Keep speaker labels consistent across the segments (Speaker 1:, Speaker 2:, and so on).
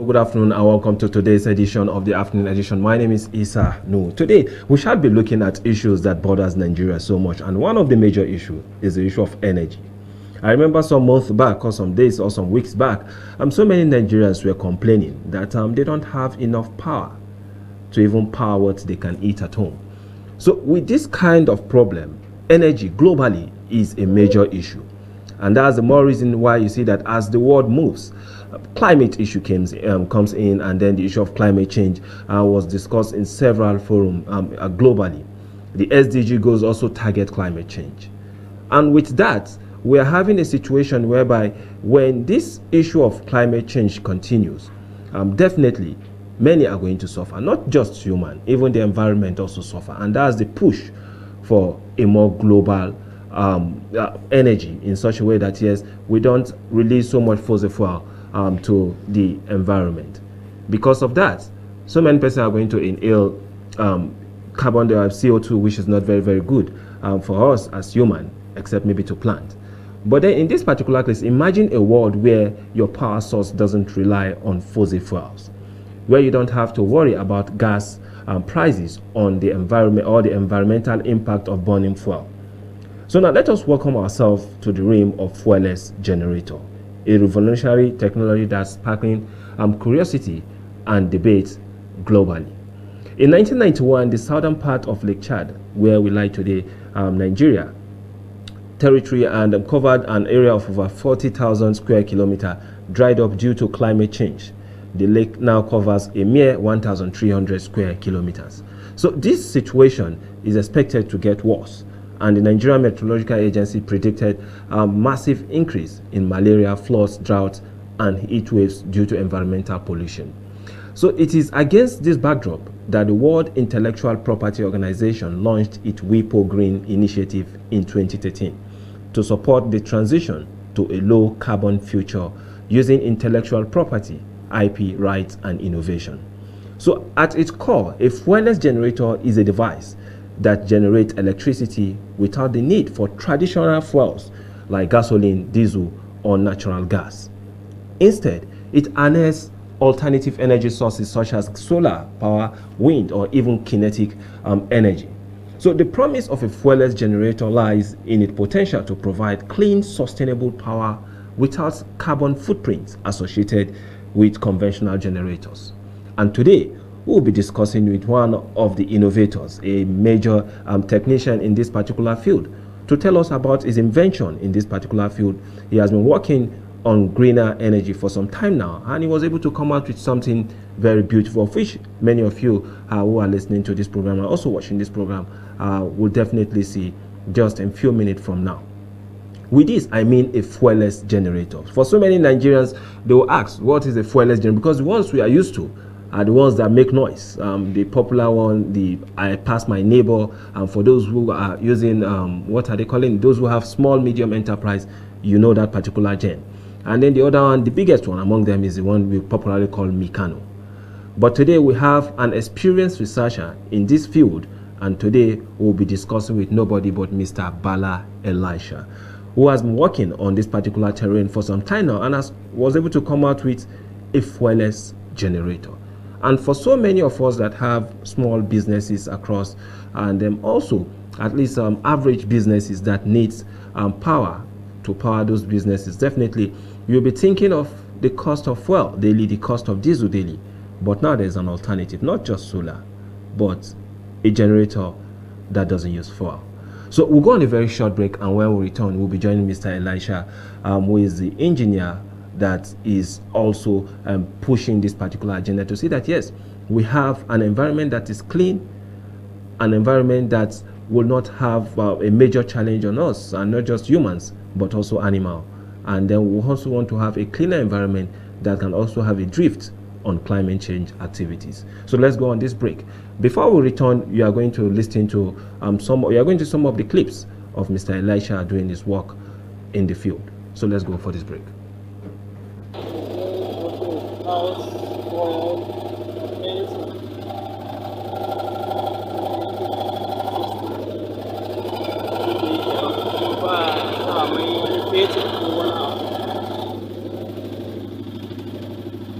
Speaker 1: Good afternoon and welcome to today's edition of the afternoon edition. My name is Isa Nu. Today we shall be looking at issues that bothers Nigeria so much, and one of the major issues is the issue of energy. I remember some months back or some days or some weeks back, so many Nigerians were complaining that they don't have enough power to even power what they can eat at home. So with this kind of problem, energy globally is a major issue. And that's the more reason why you see that as the world moves, climate issue comes in, and then the issue of climate change was discussed in several forums globally. The SDG goals also target climate change. And with that, we are having a situation whereby when this issue of climate change continues, definitely many are going to suffer, not just human, even the environment also suffer. And that's the push for a more global energy in such a way that, yes, we don't release so much fossil fuel to the environment. Because of that, so many persons are going to inhale carbon dioxide, CO2, which is not very, very good for us as human, except maybe to plant. But then in this particular case, imagine a world where your power source doesn't rely on fossil fuels, where you don't have to worry about gas prices on the environment or the environmental impact of burning fuel. So now let us welcome ourselves to the realm of fuelless generator, a revolutionary technology that's sparking curiosity and debate globally. In 1991, the southern part of Lake Chad, where we lie today, Nigeria, territory, and covered an area of over 40,000 square kilometers, dried up due to climate change. The lake now covers a mere 1,300 square kilometers. So this situation is expected to get worse, and the Nigerian Meteorological Agency predicted a massive increase in malaria, floods, droughts, and heat waves due to environmental pollution. So it is against this backdrop that the World Intellectual Property Organization launched its WIPO Green initiative in 2013 to support the transition to a low-carbon future using intellectual property, IP rights, and innovation. So at its core, a fuelless generator is a device that generates electricity without the need for traditional fuels like gasoline, diesel, or natural gas. Instead, it harnesses alternative energy sources such as solar power, wind, or even kinetic energy. So the promise of a fuelless generator lies in its potential to provide clean, sustainable power without carbon footprints associated with conventional generators. And today, we'll be discussing with one of the innovators, a major technician in this particular field, to tell us about his invention in this particular field. He has been working on greener energy for some time now, and he was able to come out with something very beautiful, of which many of you who are listening to this program and also watching this program will definitely see just a few minutes from now. With this, I mean a fuelless generator. For so many Nigerians, they will ask, what is a fuelless generator? Because the ones we are used to are the ones that make noise. The popular one, the I pass my neighbor, and for those who are using, what are they calling? Those who have small, medium enterprise, you know that particular gen. And then the other one, the biggest one among them, is the one we popularly call Mikano. But today we have an experienced researcher in this field, and today we'll be discussing with nobody but Mr. Bala Elisha, who has been working on this particular terrain for some time now and was able to come out with a fuelless generator. And for so many of us that have small businesses across, and also at least average businesses that needs power to power those businesses, definitely you'll be thinking of the cost of fuel daily, the cost of diesel daily. But now there's an alternative, not just solar, but a generator that doesn't use fuel. So we'll go on a very short break, and when we return, we'll be joining Mr. Elisha, who is the engineer that is also pushing this particular agenda to see that, yes, we have an environment that is clean, an environment that will not have a major challenge on us, and not just humans, but also animals. And then we also want to have a cleaner environment that can also have a drift on climate change activities. So let's go on this break. Before we return, you are going to listen to some of the clips of Mr. Elisha doing his work in the field. So let's go for this break.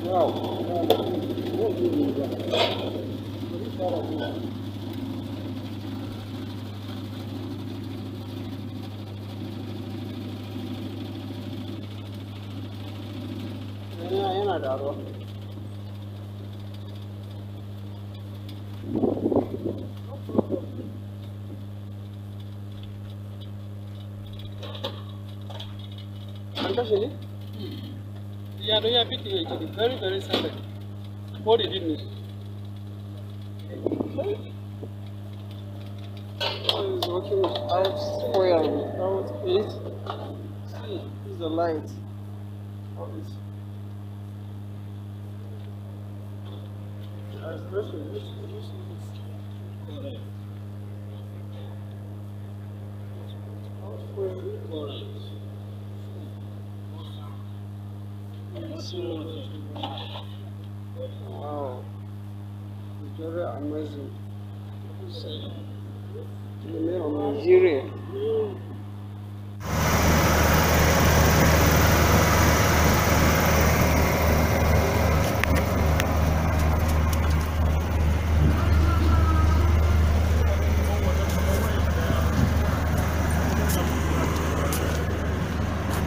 Speaker 2: Wow. Yeah, very, very silent. What did it mean? It's working out square, out 8. See, this is the light. Wow, it's very amazing. The name of Nigeria.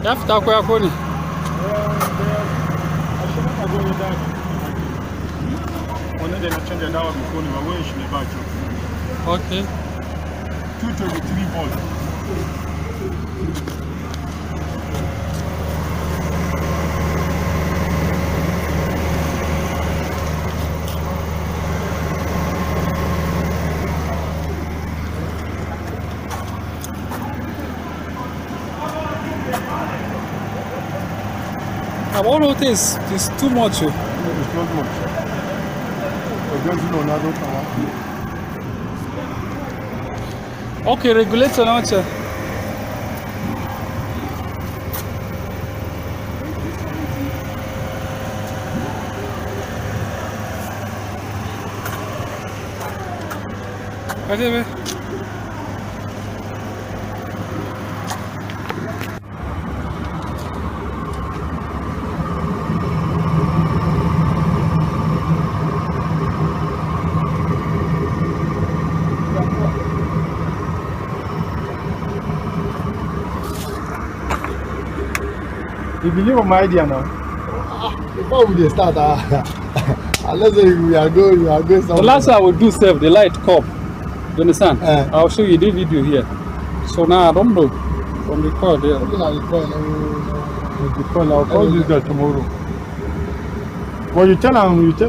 Speaker 2: After Kwakoni. Okay.
Speaker 3: 223 volts.
Speaker 2: All of this is too much.
Speaker 3: It's not much.
Speaker 2: Okay, regulator now. Hadi.
Speaker 3: You believe on my idea now?
Speaker 4: Before we start, unless we are going somewhere.
Speaker 2: The last I will do save the light come. You understand? I'll show you the video here. So now I don't know from the car there.
Speaker 3: I'll call this guy tomorrow. Well, you tell him, say,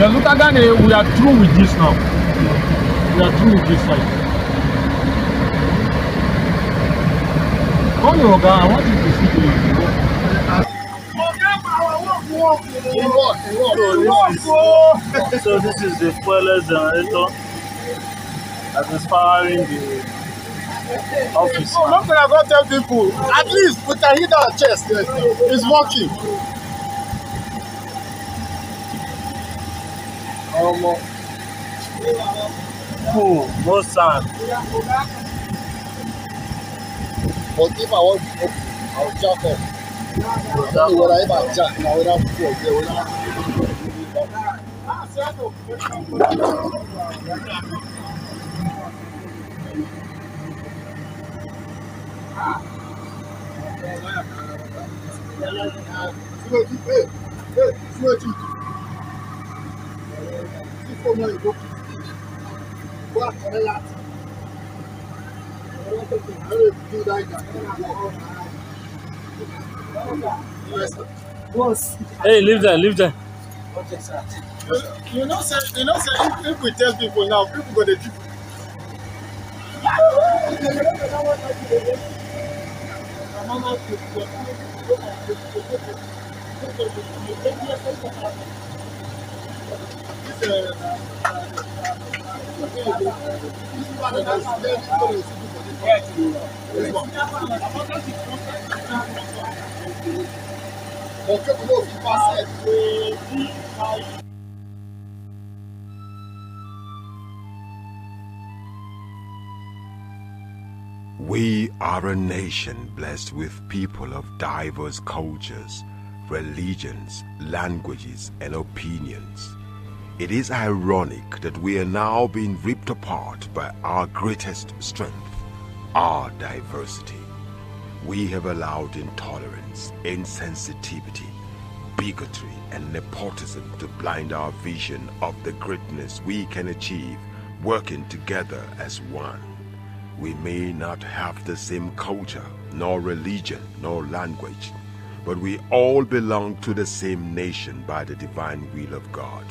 Speaker 3: look again, we are through with this now. We are through with this fight. Come on, I want you to see the
Speaker 5: So this is the fuel generator that is powering the office.
Speaker 4: Not going to tell people, at least we can hit our chest. It's working.
Speaker 5: More sand.
Speaker 4: But if I want to, I'll jack off. Whatever I jack, now without
Speaker 5: Hey, leave there, leave there.
Speaker 4: You know, say, if we tell people now, people go to do.
Speaker 6: We are a nation blessed with people of diverse cultures, religions, languages, and opinions. It is ironic that we are now being ripped apart by our greatest strength, our diversity. We have allowed intolerance, insensitivity, bigotry, and nepotism to blind our vision of the greatness we can achieve working together as one. We may not have the same culture, nor religion, nor language, but we all belong to the same nation by the divine will of God.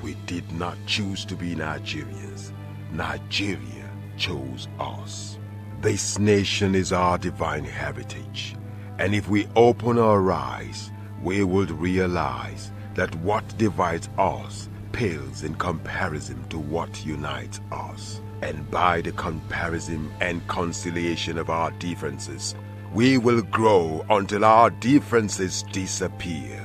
Speaker 6: We did not choose to be Nigerians. Nigeria chose us. This nation is our divine heritage, and if we open our eyes, we will realize that what divides us pales in comparison to what unites us. And by the comparison and conciliation of our differences, we will grow until our differences disappear.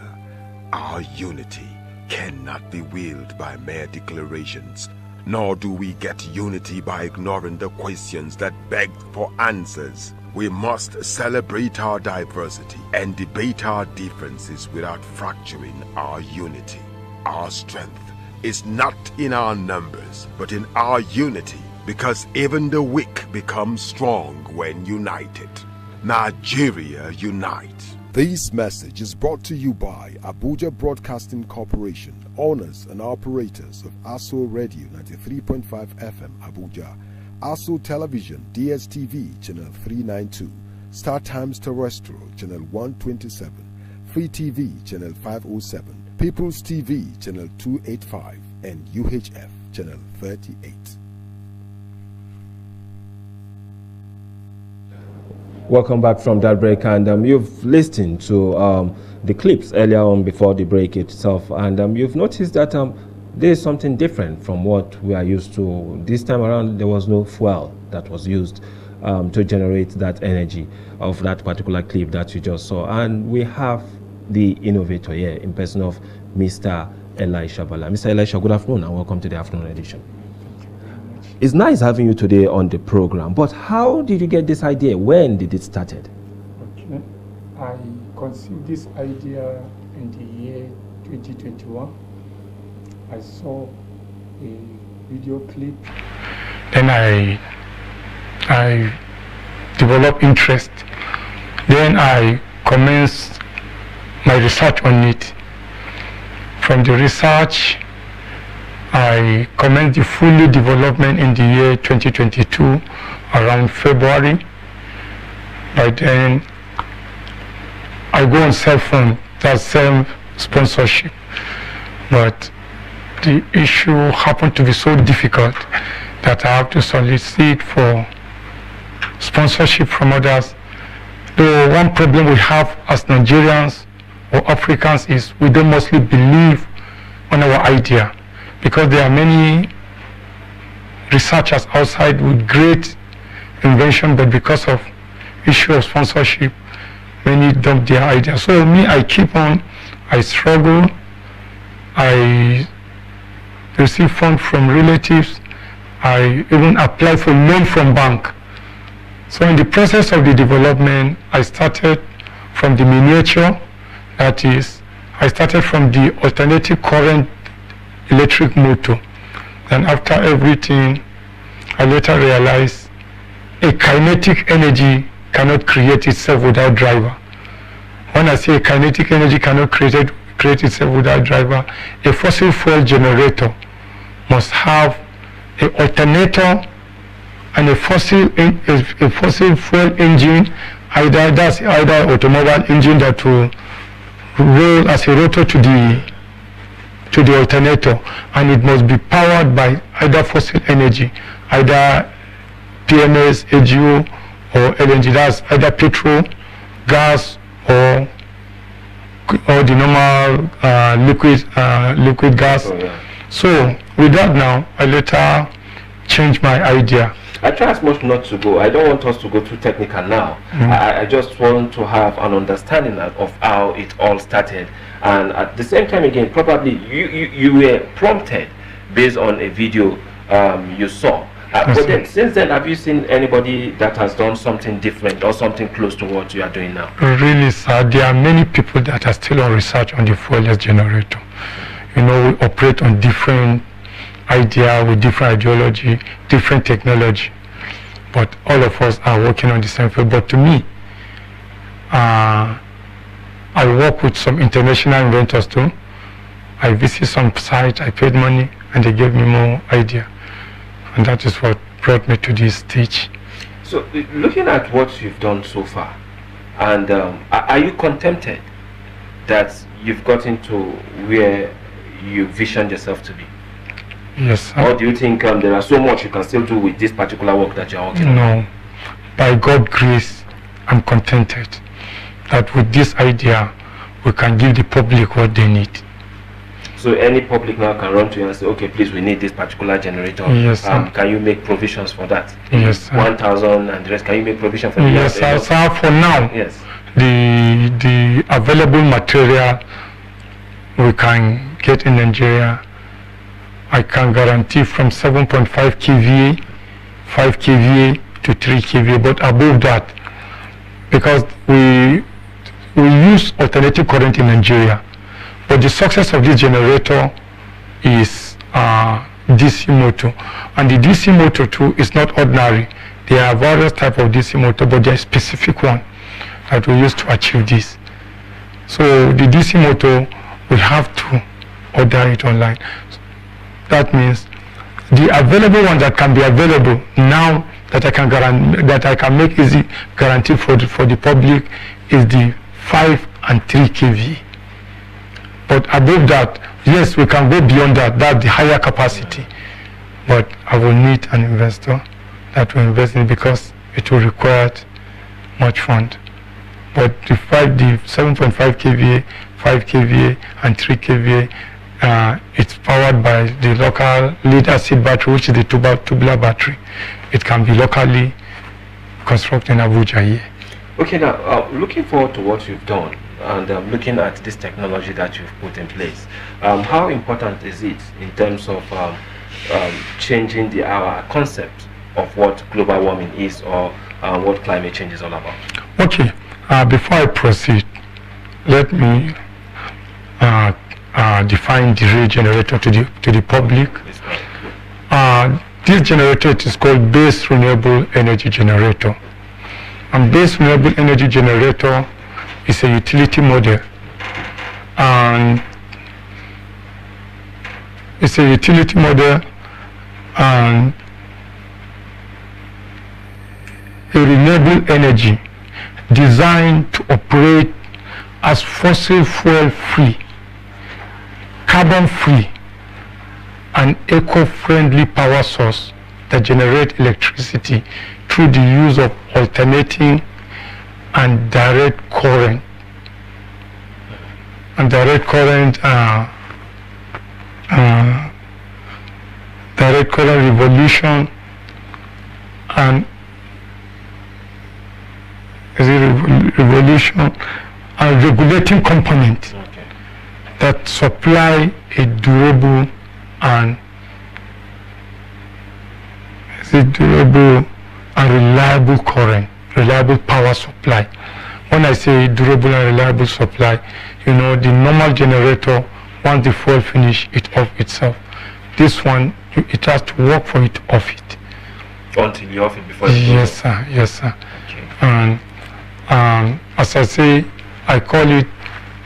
Speaker 6: Our unity cannot be willed by mere declarations, nor do we get unity by ignoring the questions that beg for answers. We must celebrate our diversity and debate our differences without fracturing our unity. Our strength is not in our numbers, but in our unity, because even the weak become strong when united. Nigeria unite.
Speaker 7: This message is brought to you by Abuja Broadcasting Corporation, owners and operators of Aso Radio 93.5 FM Abuja, Aso Television DSTV Channel 392, Star Times Terrestrial Channel 127, Free TV Channel 507, People's TV Channel 285, and UHF Channel 38.
Speaker 1: Welcome back from that break, and you've listened to the clips earlier on before the break itself, and you've noticed that there is something different from what we are used to. This time around, there was no fuel that was used to generate that energy of that particular clip that you just saw, and we have the innovator here in person of Mr. Elisha Bala. Mr. Elisha, good afternoon and welcome to the afternoon edition. It's nice having you today on the program, but how did you get this idea? When did it started?
Speaker 8: Okay, I conceived this idea in the year 2021. I saw a video clip. Then I developed interest. Then I commenced my research on it. From the research, I commenced the fully development in the year 2022, around February. By then, I go on self-fund, that's self-sponsorship. But the issue happened to be so difficult that I have to solicit for sponsorship from others. The one problem we have as Nigerians or Africans is we don't mostly believe on our idea, because there are many researchers outside with great invention, but because of issue of sponsorship, many dump their idea. So me, I keep on, I struggle, I receive funds from relatives, I even apply for loan from bank. So in the process of the development, I started from the miniature, that is, I started from the alternative current electric motor. And after everything, I later realized a kinetic energy cannot create itself without driver. When I say a kinetic energy cannot create itself without driver, a fossil fuel generator must have an alternator and a fossil fuel engine, either automobile engine that will roll as a rotor to the to the alternator, and it must be powered by either fossil energy, either PMS, AGO, or LNG. That's either petrol, gas, or the normal liquid gas. Oh, yeah. So with that now, I later changed my idea.
Speaker 1: I try as much not to go. I don't want us to go too technical now. I just want to have an understanding of how it all started. And at the same time, again, probably you were prompted based on a video you saw. But then, since then, have you seen anybody that has done something different or something close to what you are doing now?
Speaker 8: Really, sir, there are many people that are still on research on the fuelless generator. You know, we operate on different idea with different ideology, different technology, but all of us are working on the same field. But to me, I work with some international inventors too. I visit some sites, I paid money, and they gave me more idea. And that is what brought me to this stage.
Speaker 1: So, looking at what you've done so far, and are you contented that you've gotten to where you visioned yourself to be?
Speaker 8: Yes, sir.
Speaker 1: Or do you think there are so much you can still do with this particular work that you're working on?
Speaker 8: No. By God's grace, I'm contented that with this idea, we can give the public what they need.
Speaker 1: So any public now can run to you and say, okay, please, we need this particular generator.
Speaker 8: Yes, sir.
Speaker 1: Can you make provisions for that?
Speaker 8: Yes, sir.
Speaker 1: 1,000 and the rest, can you make provision for that?
Speaker 8: Yes, sir. Sir, for now,
Speaker 1: yes,
Speaker 8: the available material we can get in Nigeria, I can guarantee from 7.5 kVA, 5 kVA to 3 kVA, but above that, because we use alternative current in Nigeria. But the success of this generator is DC motor, and the DC motor too is not ordinary. There are various types of DC motor, but there is a specific one that we use to achieve this. So the DC motor, we have to order it online. That means the available one that can be available now that I can make easy guarantee for the public is the 5 and 3 kV. But above that, yes, we can go beyond that. That's the higher capacity. But I will need an investor that will invest in it because it will require much fund. But the 7.5 kVA, 5 kVA, and 3 kVA, it's powered by the local lead-acid battery, which is the tubular battery. It can be locally constructed in Abuja here.
Speaker 1: Okay, now, looking forward to what you've done, and looking at this technology that you've put in place, how important is it in terms of changing our concept of what global warming is, or what climate change is all about? Okay,
Speaker 8: before I proceed, let me define the real generator to the public. This generator is called base renewable energy generator. And base renewable energy generator is a utility model, and it's a utility model and a renewable energy designed to operate as fossil fuel free, carbon free, and eco-friendly power source that generate electricity through the use of alternating and direct current. And direct current revolution and regulating component that supply a durable and reliable current, reliable power supply. When I say durable and reliable supply, you know, the normal generator, once the fuel finish, it off itself. This one, it has to work for it off it.
Speaker 1: Until you off it before it
Speaker 8: Yes, sir. Yes, sir. Okay. And as I say, I call it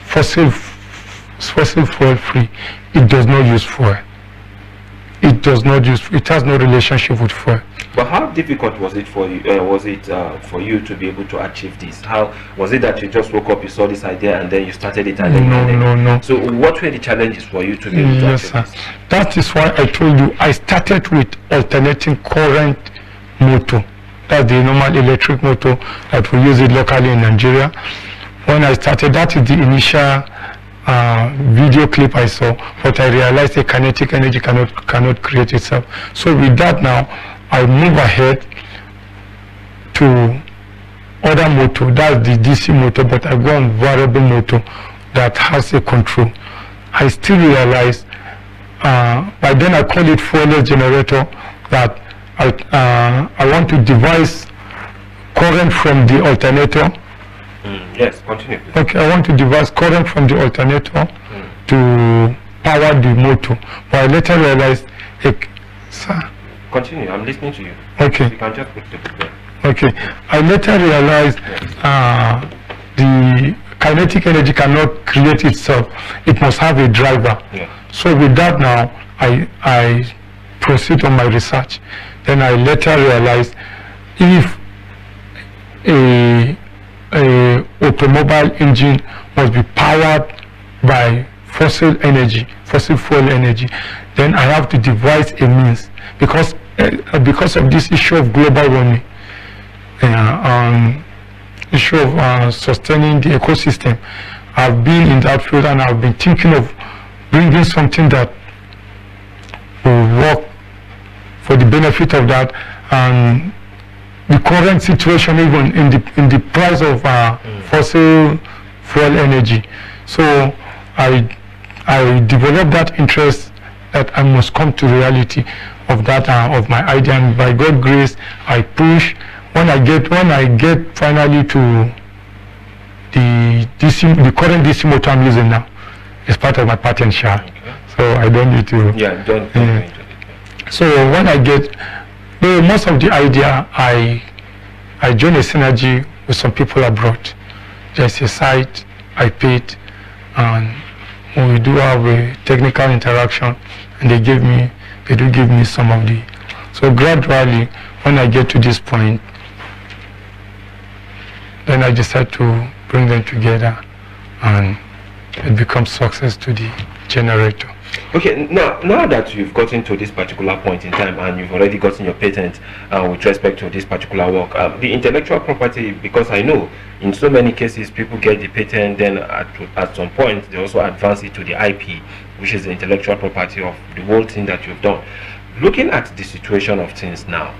Speaker 8: fossil fuel free. It does not use fuel. It has no relationship with fuel.
Speaker 1: But how difficult was it for you? For you to be able to achieve this? How was it that you just woke up, you saw this idea, and then you started it? And
Speaker 8: No.
Speaker 1: So what were the challenges for you to be able to achieve this?
Speaker 8: That is why I told you I started with alternating current motor. That's the normal electric motor that we use it locally in Nigeria. When I started, that is the initial video clip I saw, but I realized the kinetic energy cannot create itself. So with that now, I move ahead to other motor, that's the DC motor, but I go on variable motor that has a control. I still realize, by then I call it fuel generator, that I want to devise current from the alternator.
Speaker 1: Yes, continue. Please.
Speaker 8: Okay, I want to devise current from the alternator to power the motor. But I later realized, sir.
Speaker 1: Continue, I'm listening to you.
Speaker 8: Okay.
Speaker 1: You can just put it there.
Speaker 8: Okay, I later realized the kinetic energy cannot create itself. It must have a driver.
Speaker 1: Yeah.
Speaker 8: So with that now, I proceed on my research. Then I later realized if a automobile engine must be powered by fossil fuel energy, then I have to devise a means, because of this issue of global warming, issue of sustaining the ecosystem. I've been in that field and I've been thinking of bringing something that will work for the benefit of that, and the current situation even in the price of fossil fuel energy. So I developed that interest that I must come to reality of that of my idea, and by God's grace I push. When I get finally to the current DC motor I'm using now is part of my patent share. Okay. So I don't need to.
Speaker 1: Yeah, don't go into it.
Speaker 8: So when I get most of the idea, I join a synergy with some people abroad. There's a site I paid, and we do have a technical interaction, and they do give me some of the. So gradually, when I get to this point, then I decide to bring them together, and it becomes success to the generator.
Speaker 1: Okay, now that you've gotten to this particular point in time and you've already gotten your patent with respect to this particular work, the intellectual property, because I know in so many cases people get the patent, then at some point they also advance it to the IP, which is the intellectual property of the whole thing that you've done. Looking at the situation of things now,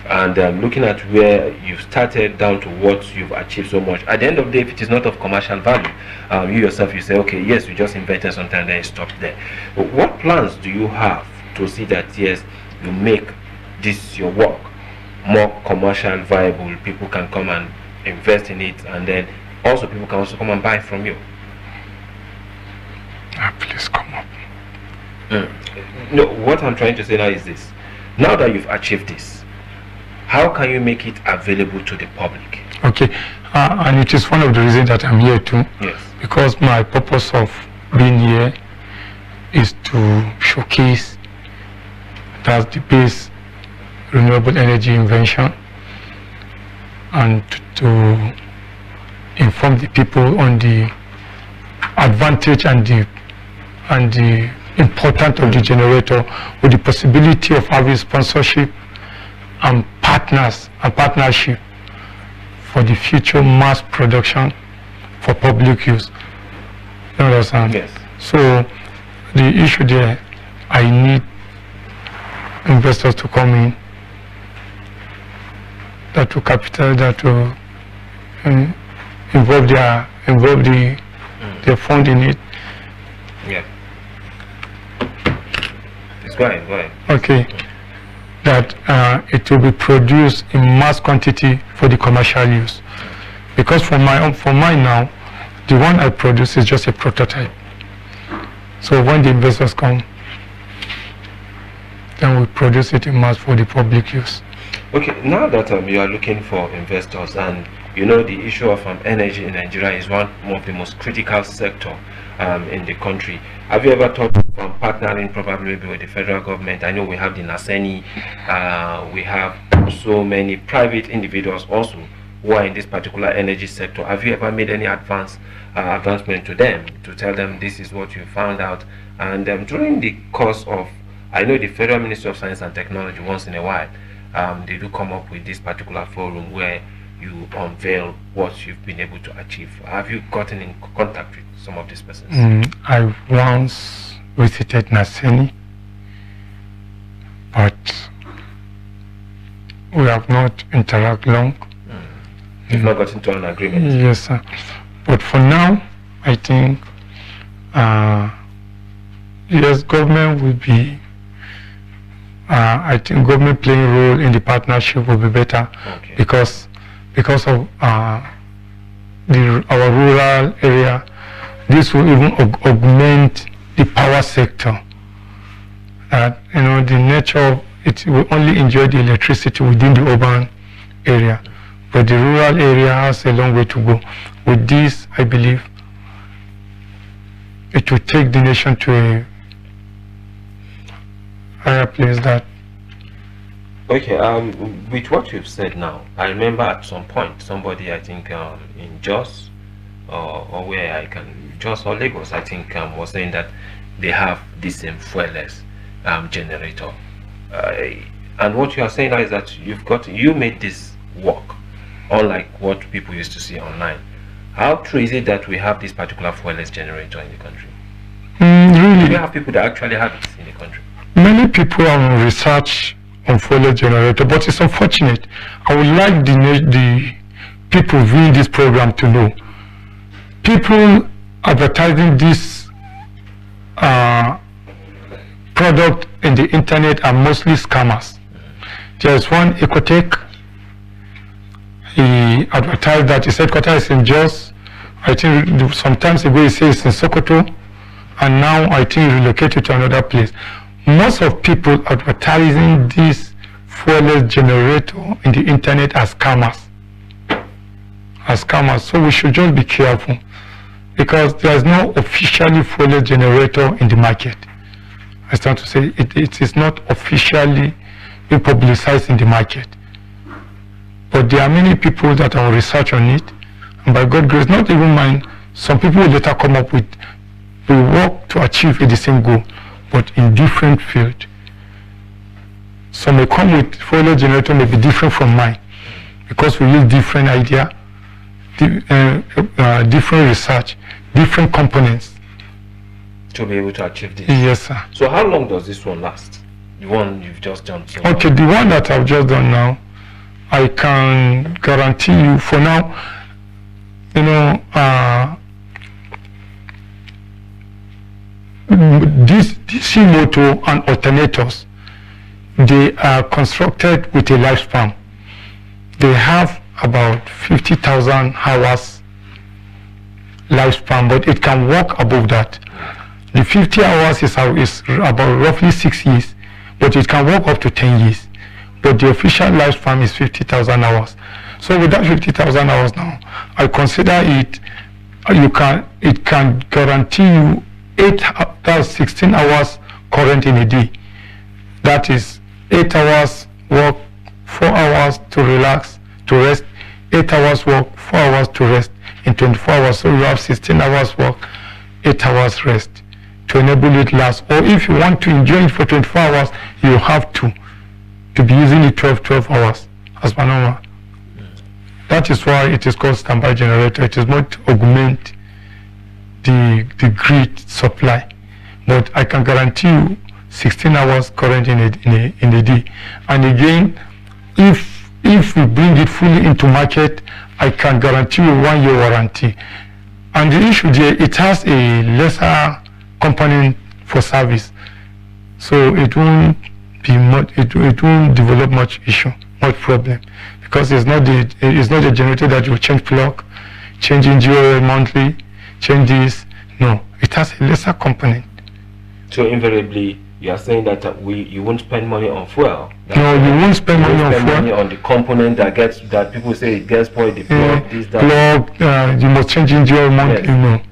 Speaker 1: and looking at where you've started down to what you've achieved so much, at the end of the day, if it is not of commercial value, you yourself, you say, okay, yes, we just invented something, then it stopped there. But what plans do you have to see that, yes, you make this your work more commercial viable, people can come and invest in it, and then also people can also come and buy from you?
Speaker 8: Please come up.
Speaker 1: No, what I'm trying to say now is this. Now that you've achieved this, how can you make it available to the public?
Speaker 8: Okay, and it is one of the reasons that I'm here too.
Speaker 1: Yes.
Speaker 8: Because my purpose of being here is to showcase that's the base renewable energy invention, and to inform the people on the advantage and the importance of the generator, with the possibility of having sponsorship and partnership for the future mass production for public use. You understand?
Speaker 1: Yes.
Speaker 8: So the issue there, I need investors to come in, that to capital, that to involve their fund in it.
Speaker 1: Yeah. It's go ahead.
Speaker 8: Okay. That it will be produced in mass quantity for the commercial use, because for mine now, the one I produce is just a prototype. So when the investors come, then we produce it in mass for the public use.
Speaker 1: Okay, now that you are looking for investors, and you know the issue of energy in Nigeria is one of the most critical sector in the country. Have you ever thought of partnering probably with the federal government? I know we have the Naseni, we have so many private individuals also who are in this particular energy sector. Have you ever made any advancement to them to tell them this is what you found out? And during the course of, I know the Federal Ministry of Science and Technology once in a while, they do come up with this particular forum where you unveil what you've been able to achieve. Have you gotten in contact with some of these persons?
Speaker 8: I once visited Naseni, but we have not interacted long.
Speaker 1: You've not gotten to an agreement?
Speaker 8: Yes, sir. But for now, I think yes, government will be. I think government playing a role in the partnership will be better, because of our rural area. This will even augment the power sector. You know, the nature of it will only enjoy the electricity within the urban area, but the rural area has a long way to go. With this, I believe it will take the nation to a higher place. That
Speaker 1: okay. With what you've said now, I remember at some point somebody, I think in Jos or where I can Jos or Lagos, I think was saying that they have the same fuelless generator. And what you are saying now is that you made this work, unlike what people used to see online. How true is it that we have this particular fuelless generator in the country?
Speaker 8: Really?
Speaker 1: Do we have people that actually have it in the country?
Speaker 8: Many people are on research on fuelless generator, but it's unfortunate. I would like the people viewing this program to know, people advertising this product in the internet are mostly scammers. There's one Ecotech. He advertised that his headquarters is in Jos. I think sometimes ago he says it's in Sokoto, and now I think he relocated to another place. Most of people advertising this fuelless generator in the internet as scammers. So we should just be careful, because there is no officially fuelless generator in the market. I start to say it is not officially publicized in the market. But there are many people that are research on it, and by God's grace, not even mine, some people will later come up with, we work to achieve the same goal, but in different field. Some may come with fuelless generator may be different from mine, because we use different idea, different research, different components
Speaker 1: to be able to achieve this.
Speaker 8: Yes, sir.
Speaker 1: So how long does this one last? The one you've just done so
Speaker 8: okay, the one that I've just done now, I can guarantee you for now, you know, this DC motor and alternators, they are constructed with a lifespan. They have about 50,000 hours lifespan, but it can work above that. The 50 hours is about roughly 6 years, but it can work up to 10 years. But the official lifespan is 50,000 hours. So with that 50,000 hours now, I consider it, it can guarantee you 16 hours current in a day. That is 8 hours work, 4 hours to relax, to rest, 8 hours work, 4 hours to rest in 24 hours. So you have 16 hours work, 8 hours rest to enable it last. Or if you want to enjoy it for 24 hours, you have to be using it 12 hours as per normal. That is why it is called standby generator. It is not to augment the grid supply, but I can guarantee you 16 hours current in a day. And again, if we bring it fully into market, I can guarantee you 1 year warranty. And the issue there, it has a lesser component for service, so it won't be much, it won't develop much problem, because it's not a generator that you change plug, change engine oil monthly, change this. No, it has a lesser component.
Speaker 1: So invariably, you are saying that you won't spend money on fuel.
Speaker 8: No, you won't spend money on fuel.
Speaker 1: Money on the component that people say it gets spoiled. The plug, this, that.
Speaker 8: Plug, you must change engine oil monthly. Yes. No,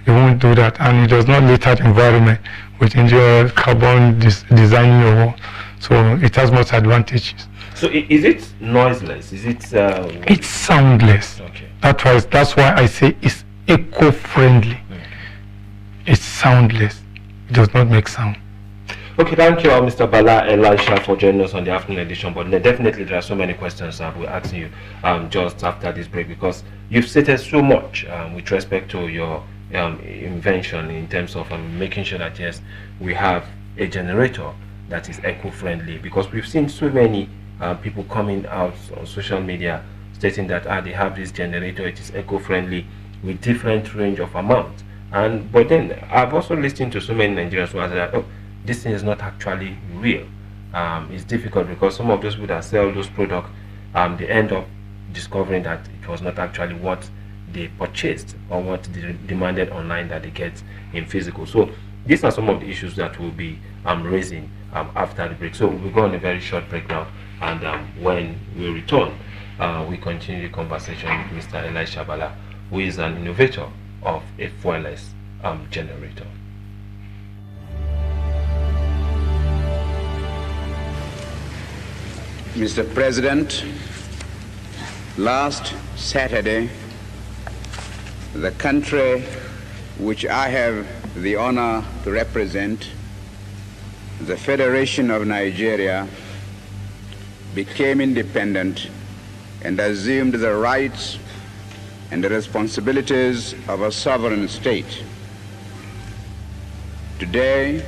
Speaker 8: you won't do that, and it does not litter the environment with engine oil, carbon designing your wall. So it has much advantages.
Speaker 1: So is it noiseless? Is it?
Speaker 8: It's soundless.
Speaker 1: Okay.
Speaker 8: That's why I say it's eco-friendly. It's soundless. It does not make sound.
Speaker 1: Okay, thank you, Mr. Bala Elisha, for joining us on the afternoon edition. But definitely, there are so many questions I will ask you just after this break, because you've stated so much with respect to your invention in terms of making sure that yes, we have a generator that is eco-friendly, because we've seen so many people coming out on social media stating that they have this generator, it is eco-friendly with different range of amount. But then I've also listened to so many Nigerians who are like, oh, this thing is not actually real. It's difficult because some of those people that sell those products, they end up discovering that it was not actually what they purchased or what they demanded online that they get in physical. So these are some of the issues that we'll be raising after the break. So we'll go on a very short break now, and when we return, we continue the conversation with Mr. Elisha Bala, who is an innovator of a fuelless generator.
Speaker 9: Mr. President, last Saturday, the country which I have the honor to represent, the Federation of Nigeria, became independent and assumed the rights and the responsibilities of a sovereign state. Today,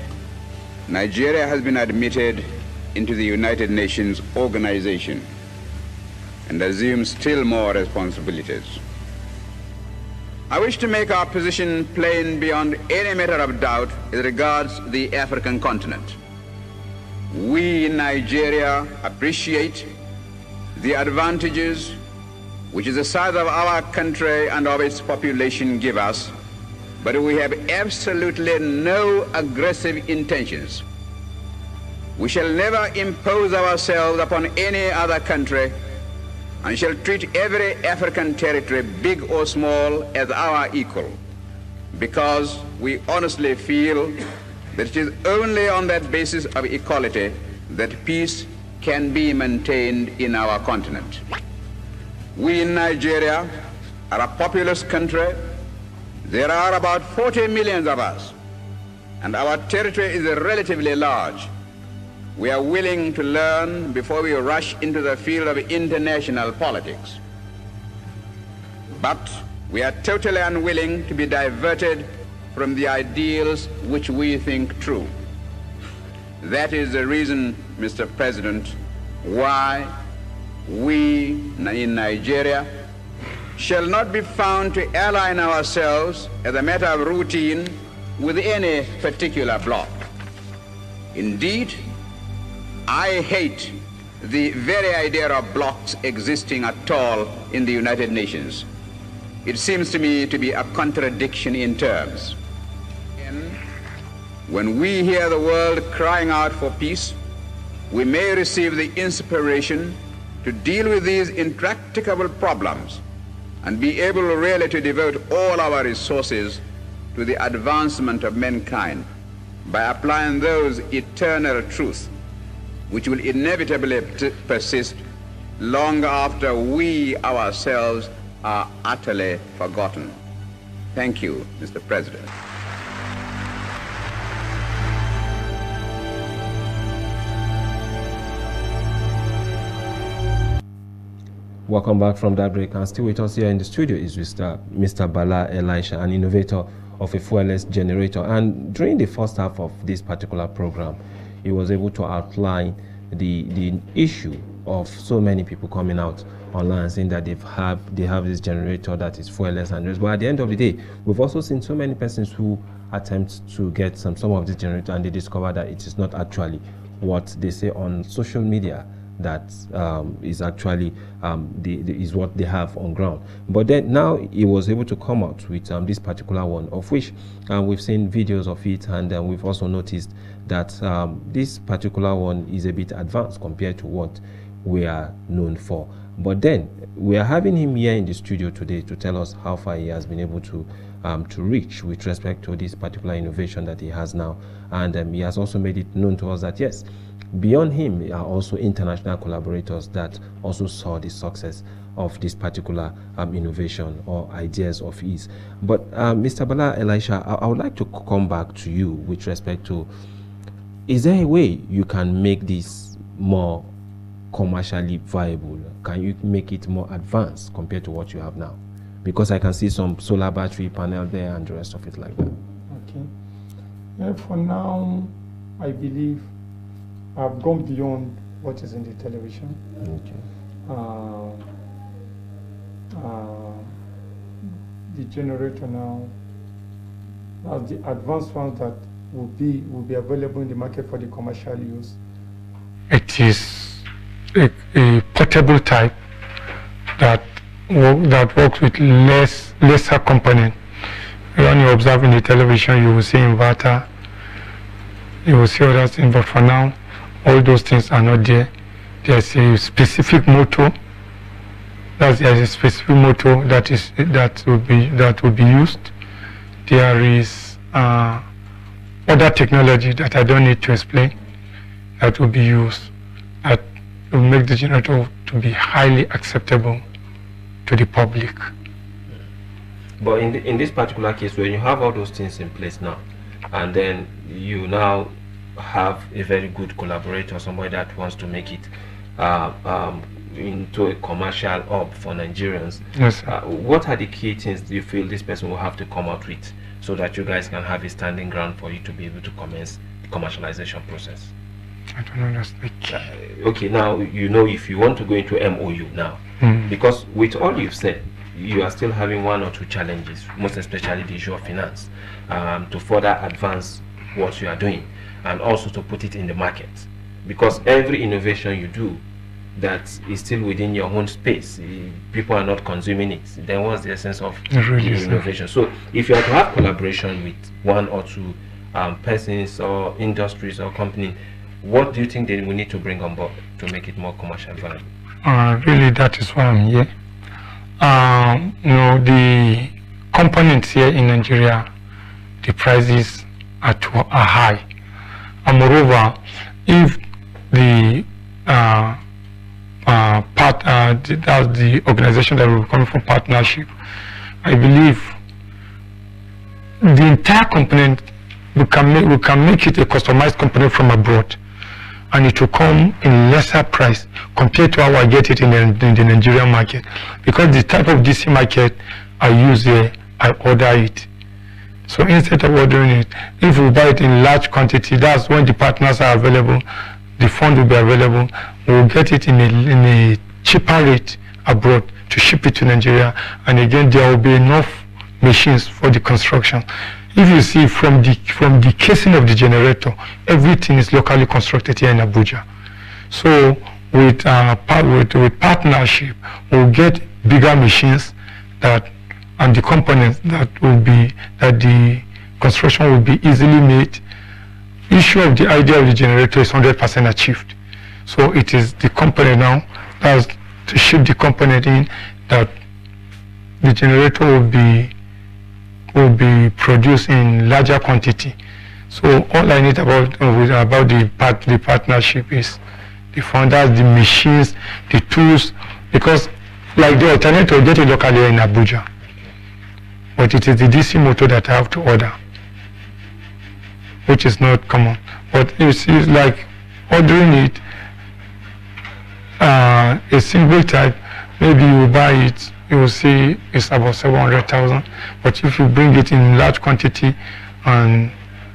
Speaker 9: Nigeria has been admitted into the United Nations organization and assumes still more responsibilities. I wish to make our position plain beyond any matter of doubt as regards the African continent. We in Nigeria appreciate the advantages which the size of our country and of its population give us, but we have absolutely no aggressive intentions. We shall never impose ourselves upon any other country and shall treat every African territory, big or small, as our equal, because we honestly feel that it is only on that basis of equality that peace can be maintained in our continent. We in Nigeria are a populous country. There are about 40 million of us, and our territory is relatively large. We are willing to learn before we rush into the field of international politics. But we are totally unwilling to be diverted from the ideals which we think true. That is the reason, Mr. President, why we in Nigeria shall not be found to align ourselves as a matter of routine with any particular bloc. Indeed, I hate the very idea of blocs existing at all in the United Nations. It seems to me to be a contradiction in terms. When we hear the world crying out for peace, we may receive the inspiration to deal with these intractable problems and be able really to devote all our resources to the advancement of mankind by applying those eternal truths which will inevitably persist long after we ourselves are utterly forgotten. Thank you, Mr. President.
Speaker 1: Welcome back from that break, and still with us here in the studio is Mr. Bala Elisha, an innovator of a fuelless generator. And during the first half of this particular program, he was able to outline the issue of so many people coming out online saying that they have this generator that is fuelless and but at the end of the day, we've also seen so many persons who attempt to get some of this generator and they discover that it is not actually what they say on social media that is actually is what they have on ground. But then now he was able to come out with this particular one, of which we've seen videos of it, and we've also noticed that this particular one is a bit advanced compared to what we are known for. But then we are having him here in the studio today to tell us how far he has been able to reach with respect to this particular innovation that he has now. And he has also made it known to us that yes, beyond him are also international collaborators that also saw the success of this particular innovation or ideas of his. But Mr. Bala Elisha, I would like to come back to you with respect to, is there a way you can make this more commercially viable? Can you make it more advanced compared to what you have now? Because I can see some solar battery panel there and the rest of it like that.
Speaker 8: Okay. Yeah, for now, I believe I've gone beyond what is in the television.
Speaker 1: Okay.
Speaker 8: The generator now, the advanced ones that will be available in the market for the commercial use. It is a portable type that works with lesser component. When you observe in the television, you will see inverter, you will see other things, but for now, all those things are not there. There's a specific motor. There's a specific motor that will be used. There is other technology that I don't need to explain that will be used that will make the generator to be highly acceptable to the public.
Speaker 1: But in this particular case, when you have all those things in place now, and then you now have a very good collaborator, somebody that wants to make it into a commercial hub for Nigerians.
Speaker 8: Yes,
Speaker 1: what are the key things do you feel this person will have to come out with so that you guys can have a standing ground for you to be able to commence the commercialization process?
Speaker 8: I don't know, that's the key.
Speaker 1: Okay, now you know if you want to go into MOU now, because with all you've said, you are still having one or two challenges, most especially the issue of finance, to further advance what you are doing and also to put it in the market. Because every innovation you do that is still within your own space, people are not consuming it, then what's the essence of the innovation? So if you are to have collaboration with one or two persons or industries or company, what do you think they will need to bring on board to make it more commercially viable?
Speaker 8: Really, that is why I'm here. The components here in Nigeria, the prices are high. And moreover, if the that's the organization that will be coming from partnership, I believe the entire component we can make it a customized component from abroad, and it will come in lesser price compared to how I get it in the Nigerian market. Because the type of DC market I use here, I order it. So instead of ordering it, if we buy it in large quantity, that's when the partners are available, the fund will be available, we'll get it in a cheaper rate abroad to ship it to Nigeria, and again there will be enough machines for the construction. If you see from the casing of the generator, everything is locally constructed here in Abuja. So with partnership, we'll get bigger machines and the components that the construction will be easily made. Issue of the idea of the generator is 100% achieved. So it is the company now that's to ship the component in that the generator will be produced in larger quantity. So all I need about the partnership is the founders, the machines, the tools, because like the alternative will get it locally in Abuja, but it is the DC motor that I have to order, which is not common. But it's like ordering it a single type, maybe you buy it, you will see it's about 700,000. But if you bring it in large quantity and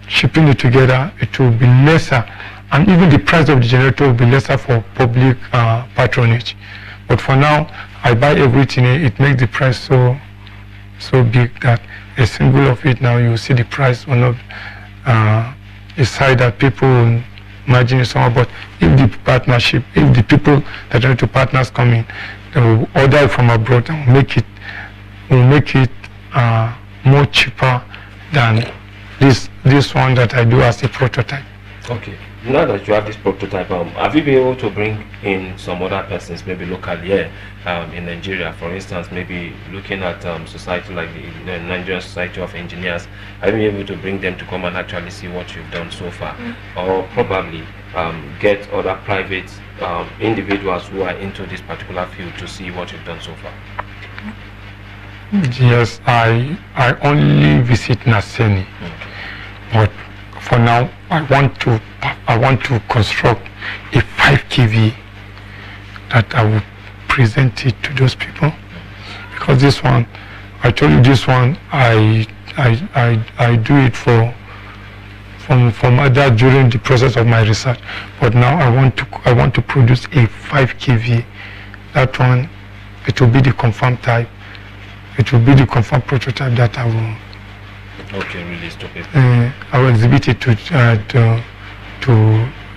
Speaker 8: shipping it together, it will be lesser, and even the price of the generator will be lesser for public patronage. But for now, I buy everything. It makes the price so big that a single of it now you will see the price will not is high that people will imagine it somewhere. But if the partnership, if the people that are to partners come in, they will order it from abroad and make it more cheaper than this one that I do as a prototype.
Speaker 1: Okay, now that you have this prototype, have you been able to bring in some other persons, maybe locally here in Nigeria, for instance, maybe looking at society like the Nigerian Society of Engineers? Have you been able to bring them to come and actually see what you've done so far, or probably get other private individuals who are into this particular field to see what you've done so far?
Speaker 8: Yes, I only visit Naseni, but for now I want to construct a 5 kV that I will present it to those people, because this one, I told you, this one I do it from other during the process of my research, but now I want to produce a 5 kV. That one, it will be the confirmed type. It will be the confirmed prototype that I will.
Speaker 1: Okay, release to people.
Speaker 8: I will exhibit it to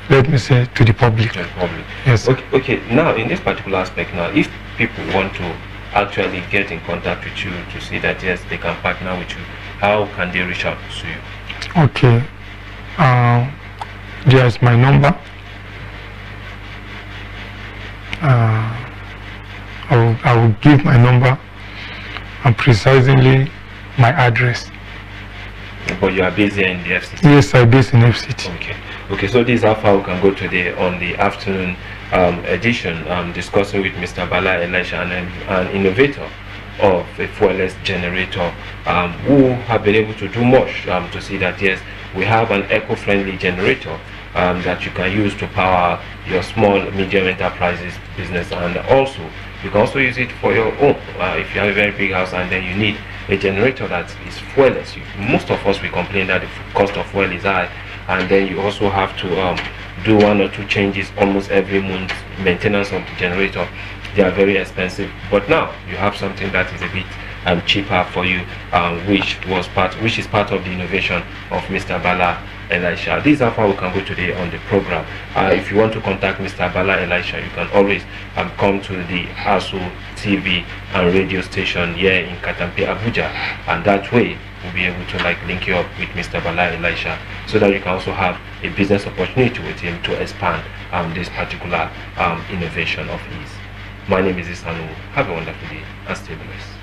Speaker 8: let me say, to the public.
Speaker 1: To the public.
Speaker 8: Yes.
Speaker 1: Okay. Now, in this particular aspect, now, if people want to actually get in contact with you to see that yes, they can partner with you, how can they reach out to you?
Speaker 8: Okay. There's my number. I will give my number and precisely my address.
Speaker 1: But you are based here in the FCT?
Speaker 8: Yes, I'm based in FCT.
Speaker 1: Okay, so this is how far we can go today on the afternoon edition, discussing with Mr. Bala Elisha, an innovator of a fuelless generator, who have been able to do much to see that yes, we have an eco-friendly generator that you can use to power your small, medium enterprises business, and also you can also use it for your own. If you have a very big house and then you need a generator that is fuelless, most of us, we complain that the cost of fuel is high, and then you also have to do 1 or 2 changes almost every month, maintenance of the generator. They are very expensive, but now you have something that is a bit cheaper for you, which is part of the innovation of Mr. Bala Elisha. This is how far we can go today on the program. If you want to contact Mr. Bala Elisha, you can always come to the Aso TV and radio station here in Katampe, Abuja, and that way we'll be able to link you up with Mr. Bala Elisha, so that you can also have a business opportunity with him to expand this particular innovation of his. My name is Isanu. Have a wonderful day and stay blessed.